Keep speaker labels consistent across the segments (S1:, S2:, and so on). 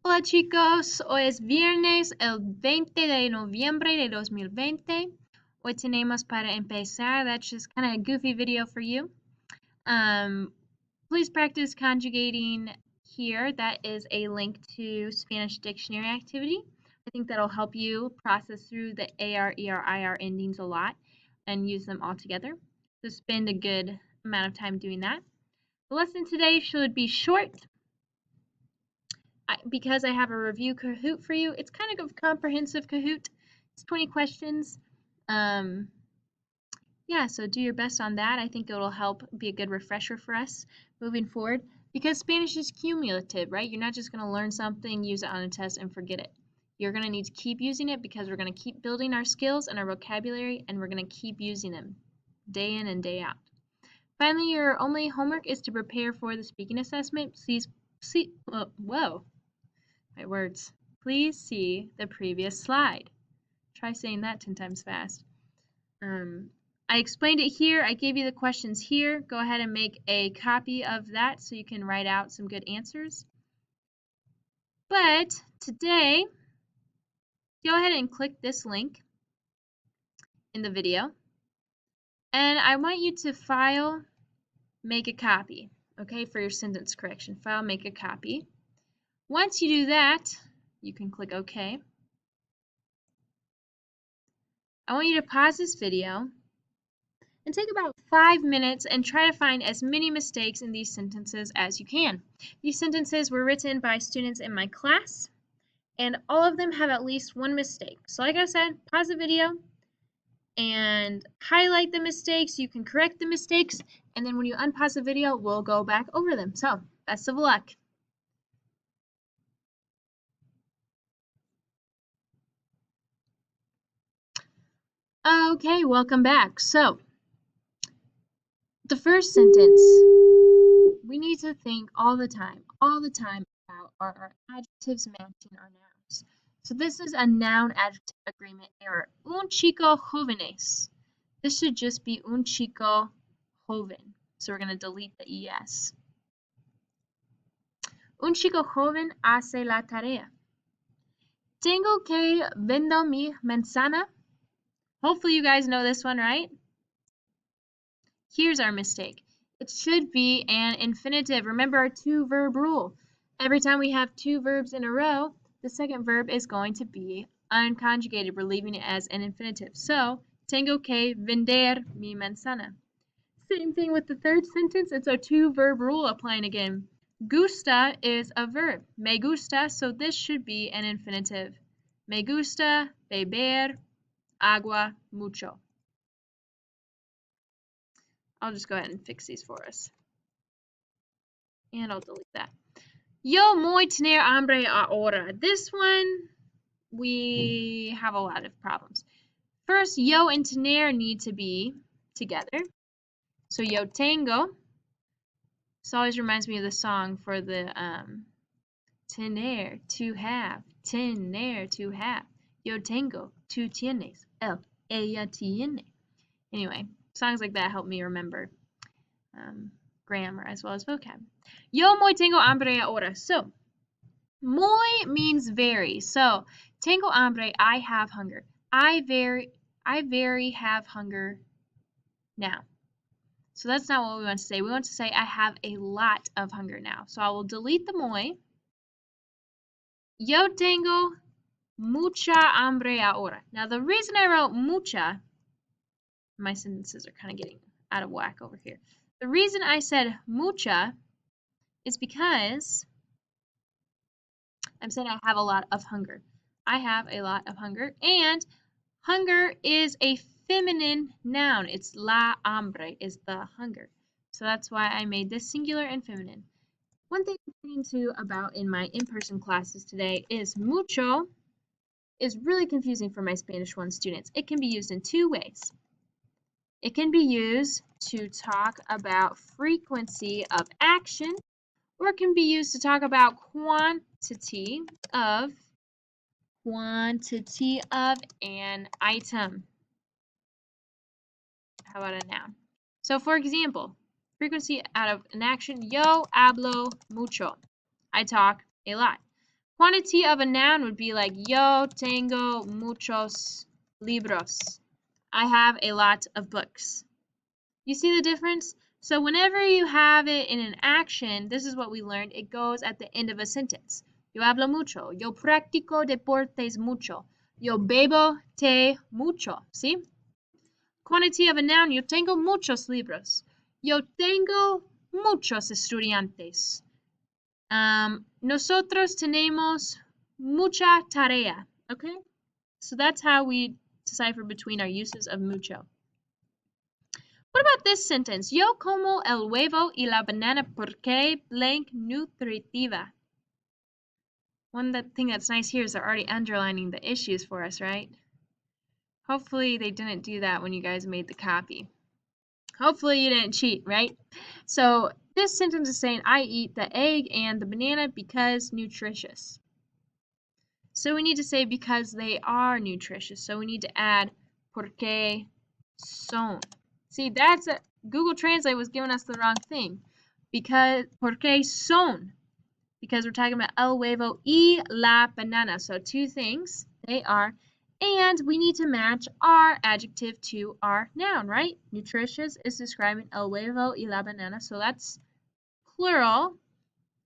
S1: Hola chicos, hoy es viernes el 20 de noviembre de 2020. Hoy tenemos para empezar, that's just kind of a goofy video for you. Please practice conjugating here. That is a link to Spanish dictionary activity. I think that'll help you process through the AR, ER, IR endings a lot and use them all together. So spend a good amount of time doing that. The lesson today should be short. Because I have a review Kahoot for you, it's kind of a comprehensive Kahoot. It's 20 questions. Yeah, so do your best on that. I think it'll help be a good refresher for us moving forward because Spanish is cumulative, right? You're not just going to learn something, use it on a test, and forget it. You're going to need to keep using it because we're going to keep building our skills and our vocabulary, and we're going to keep using them day in and day out. Finally, your only homework is to prepare for the speaking assessment. Please see, whoa. My words. Please see the previous slide. Try saying that 10 times fast. I explained it here. I gave you the questions here. Go ahead and make a copy of that so you can write out some good answers. But today, go ahead and click this link in the video. And I want you to file, make a copy, okay, for your sentence correction. File, make a copy. Once you do that, you can click OK. I want you to pause this video and take about 5 minutes and try to find as many mistakes in these sentences as you can. These sentences were written by students in my class, and all of them have at least one mistake. So like I said, pause the video and highlight the mistakes. You can correct the mistakes, and then when you unpause the video, we'll go back over them. So, best of luck. Okay, welcome back. So, the first sentence, we need to think all the time about are our adjectives matching our nouns. So this is a noun-adjective agreement error. Un chico jóvenes. This should just be un chico joven. So we're going to delete the es. Un chico joven hace la tarea. Tengo que vender mi manzana. Hopefully you guys know this one, right? Here's our mistake. It should be an infinitive. Remember our two-verb rule. Every time we have two verbs in a row, the second verb is going to be unconjugated. We're leaving it as an infinitive. So, tengo que vender mi manzana. Same thing with the third sentence. It's a two-verb rule applying again. Gusta is a verb. Me gusta, so this should be an infinitive. Me gusta beber agua mucho. I'll just go ahead and fix these for us. And I'll delete that. Yo muy tener hambre ahora. This one, we have a lot of problems. First, yo and tener need to be together. So yo tengo. This always reminds me of the song for the tener, to have. Tener, to have. Yo tengo, tú tienes. Él, ella tiene. Anyway, songs like that help me remember grammar as well as vocab. Yo muy tengo hambre ahora. So, muy means very. So, tengo hambre, I have hunger. I very have hunger now. So that's not what we want to say. We want to say I have a lot of hunger now. So I will delete the muy. Yo tengo mucha hambre ahora. Now the reason I wrote mucha, my sentences are kind of getting out of whack over here. The reason I said mucha is because I'm saying I have a lot of hunger. I have a lot of hunger, and hunger is a feminine noun. It's la hambre is the hunger. So that's why I made this singular and feminine. One thing I'm thinking too about in my in-person classes today is mucho is really confusing for my Spanish 1 students. It can be used in two ways. It can be used to talk about frequency of action, or it can be used to talk about quantity of an item. How about a noun? So for example, frequency out of an action, yo hablo mucho. I talk a lot. Quantity of a noun would be like, yo tengo muchos libros. I have a lot of books. You see the difference? So whenever you have it in an action, this is what we learned, it goes at the end of a sentence. Yo hablo mucho. Yo practico deportes mucho. Yo bebo té mucho. ¿Sí? Quantity of a noun, yo tengo muchos libros. Yo tengo muchos estudiantes. Nosotros tenemos mucha tarea. Okay? So that's how we decipher between our uses of mucho. What about this sentence? Yo como el huevo y la banana porque blank nutritiva. One thing that's nice here is they're already underlining the issues for us, right? Hopefully they didn't do that when you guys made the copy. Hopefully you didn't cheat, right? So this sentence is saying I eat the egg and the banana because nutritious. So we need to say because they are nutritious. So we need to add porque son. See, that's Google Translate was giving us the wrong thing. Because porque son. Because we're talking about el huevo y la banana. So two things. They are. And we need to match our adjective to our noun, right? Nutritious is describing el huevo y la banana. So that's plural.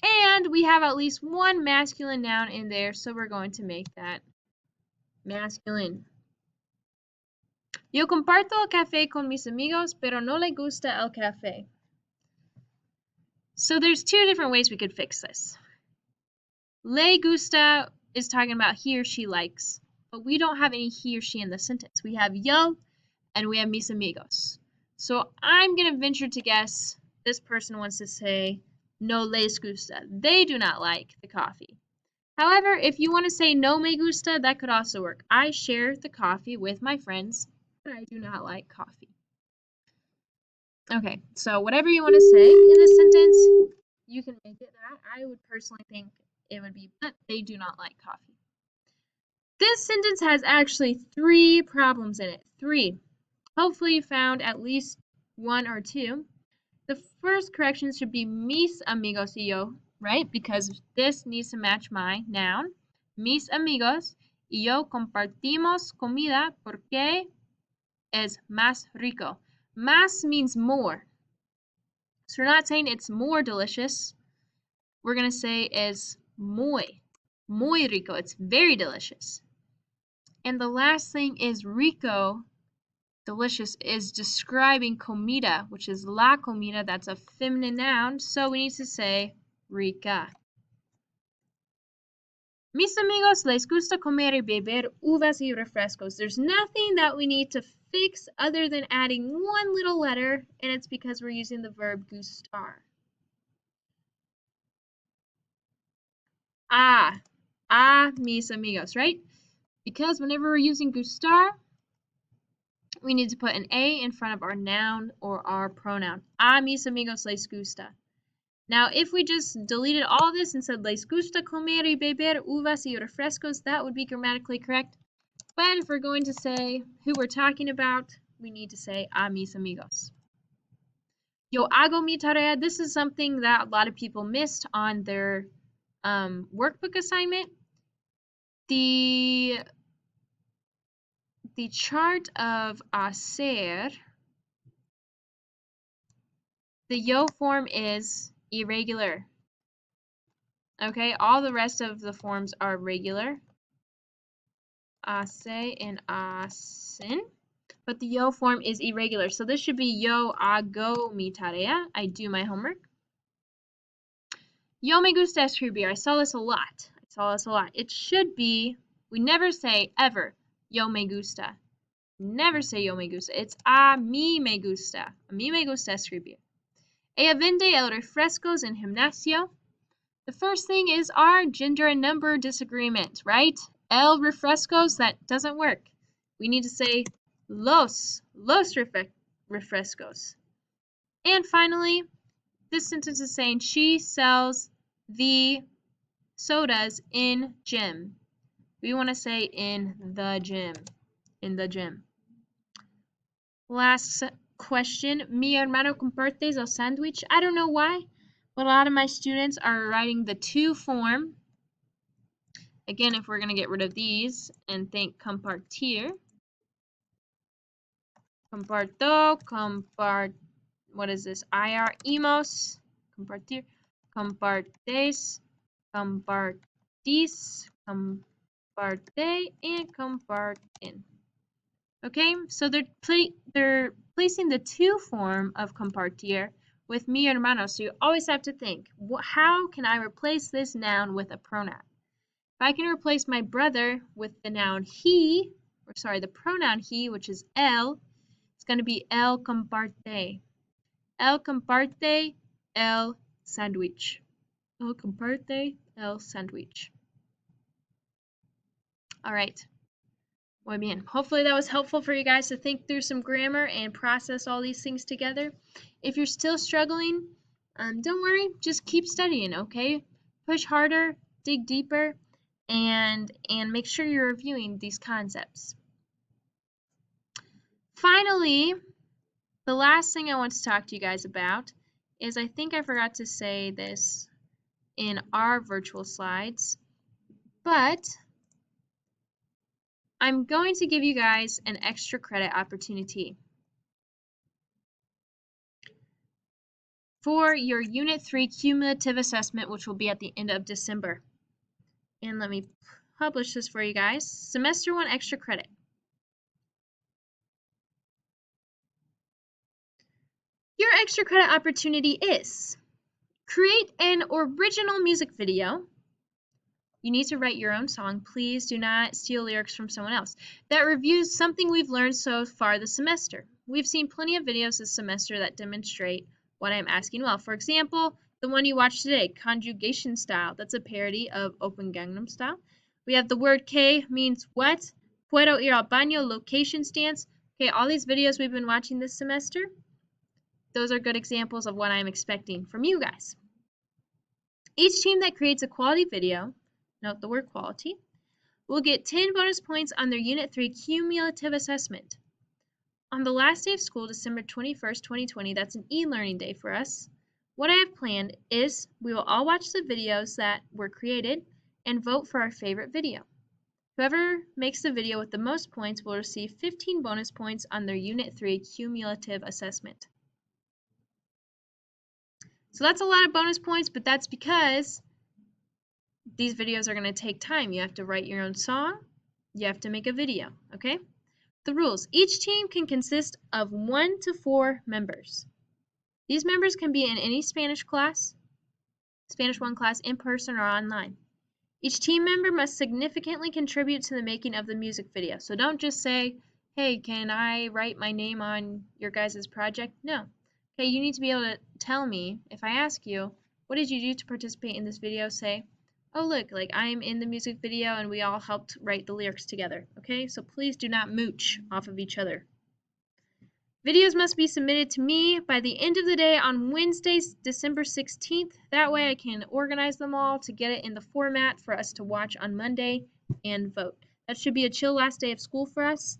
S1: And we have at least one masculine noun in there. So we're going to make that masculine. Yo comparto el café con mis amigos, pero no le gusta el café. So there's two different ways we could fix this. Le gusta is talking about he or she likes, but we don't have any he or she in the sentence. We have yo and we have mis amigos. So I'm going to venture to guess this person wants to say no les gusta. They do not like the coffee. However, if you want to say no me gusta, that could also work. I share the coffee with my friends, but I do not like coffee. Okay, so whatever you want to say in this sentence, you can make it that. I would personally think it would be, but they do not like coffee. This sentence has actually 3 problems in it. 3. Hopefully you found at least 1 or 2. The first correction should be mis amigos y yo, right? Because this needs to match my noun. Mis amigos y yo compartimos comida porque es más rico. Más means more. So we're not saying it's more delicious. We're going to say es muy rico. It's very delicious. And the last thing is rico, delicious, is describing comida, which is la comida. That's a feminine noun. So we need to say rica. Mis amigos les gusta comer y beber uvas y refrescos. There's nothing that we need to fix other than adding one little letter, and it's because we're using the verb gustar. Mis amigos, right? Because whenever we're using gustar, we need to put an A in front of our noun or our pronoun. A mis amigos les gusta. Now, if we just deleted all this and said les gusta comer y beber uvas y refrescos, that would be grammatically correct. But if we're going to say who we're talking about, we need to say a mis amigos. Yo hago mi tarea. This is something that a lot of people missed on their workbook assignment. The chart of hacer, the yo form is irregular. Okay, all the rest of the forms are regular. Hace and hacen. But the yo form is irregular. So this should be yo hago mi tarea. I do my homework. Yo me gusta escribir. I saw this a lot. It should be, we never say ever yo me gusta. Never say yo me gusta. It's a mí me gusta. A mí me gusta escribir. Ella vende el refrescos en gimnasio. The first thing is our gender and number disagreement, right? El refrescos, that doesn't work. We need to say los refrescos. And finally, this sentence is saying she sells the sodas in gym. We want to say in the gym. In the gym. Last question. Mi hermano compartes el sándwich. I don't know why, but a lot of my students are writing the to form Again, if we're going to get rid of these and think compartir, comparto, what is this? Imos, compartir, compartes, compartis, comparte, and comparten. Okay, so they're placing the to form of compartir with mi hermano. So you always have to think, how can I replace this noun with a pronoun? If I can replace my brother with the noun he, or sorry, the pronoun he, which is él, it's going to be él comparte. Él comparte el sándwich. Él comparte el sándwich. All right. Muy bien. Hopefully that was helpful for you guys to think through some grammar and process all these things together. If you're still struggling, don't worry. Just keep studying, okay? Push harder, dig deeper, and make sure you're reviewing these concepts. Finally, the last thing I want to talk to you guys about is, I think I forgot to say this in our virtual slides, but I'm going to give you guys an extra credit opportunity for your Unit 3 cumulative assessment, which will be at the end of December. And let me publish this for you guys. Semester 1 extra credit. Your extra credit opportunity is create an original music video. You need to write your own song. Please do not steal lyrics from someone else. That reviews something we've learned so far this semester. We've seen plenty of videos this semester that demonstrate what I'm asking well. For example, the one you watched today, Conjugation Style. That's a parody of Open Gangnam Style. We have the word que means what? Puedo ir al baño, location stance. Okay, all these videos we've been watching this semester, those are good examples of what I'm expecting from you guys. Each team that creates a quality video, note the word quality, will get 10 bonus points on their Unit 3 cumulative assessment. On the last day of school, December 21st, 2020, that's an e-learning day for us, what I have planned is we will all watch the videos that were created and vote for our favorite video. Whoever makes the video with the most points will receive 15 bonus points on their Unit 3 cumulative assessment. So that's a lot of bonus points, but that's because these videos are going to take time. You have to write your own song. You have to make a video, okay? The rules. Each team can consist of 1 to 4 members. These members can be in any Spanish class, Spanish 1 class, in person or online. Each team member must significantly contribute to the making of the music video. So don't just say, hey, can I write my name on your guys' project? No. Okay, you need to be able to tell me, if I ask you, what did you do to participate in this video? Say, oh look, like I'm in the music video and we all helped write the lyrics together. Okay, so please do not mooch off of each other. Videos must be submitted to me by the end of the day on Wednesday, December 16th. That way I can organize them all to get it in the format for us to watch on Monday and vote. That should be a chill last day of school for us.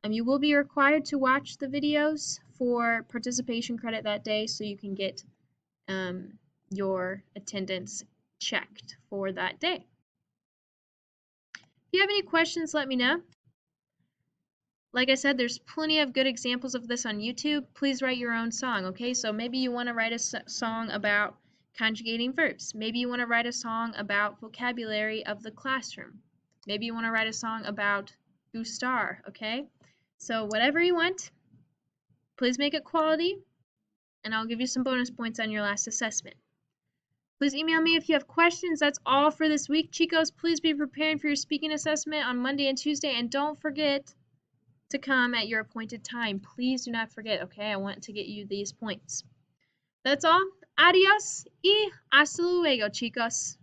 S1: You will be required to watch the videos for participation credit that day so you can get your attendance checked for that day. If you have any questions, let me know. Like I said, there's plenty of good examples of this on YouTube. Please write your own song, okay? So maybe you want to write a song about conjugating verbs. Maybe you want to write a song about vocabulary of the classroom. Maybe you want to write a song about gustar, okay? So whatever you want, please make it quality, and I'll give you some bonus points on your last assessment. Please email me if you have questions. That's all for this week, chicos. Please be preparing for your speaking assessment on Monday and Tuesday, and don't forget to come at your appointed time. Please do not forget, okay? I want to get you these points. That's all. Adios y hasta luego, chicos.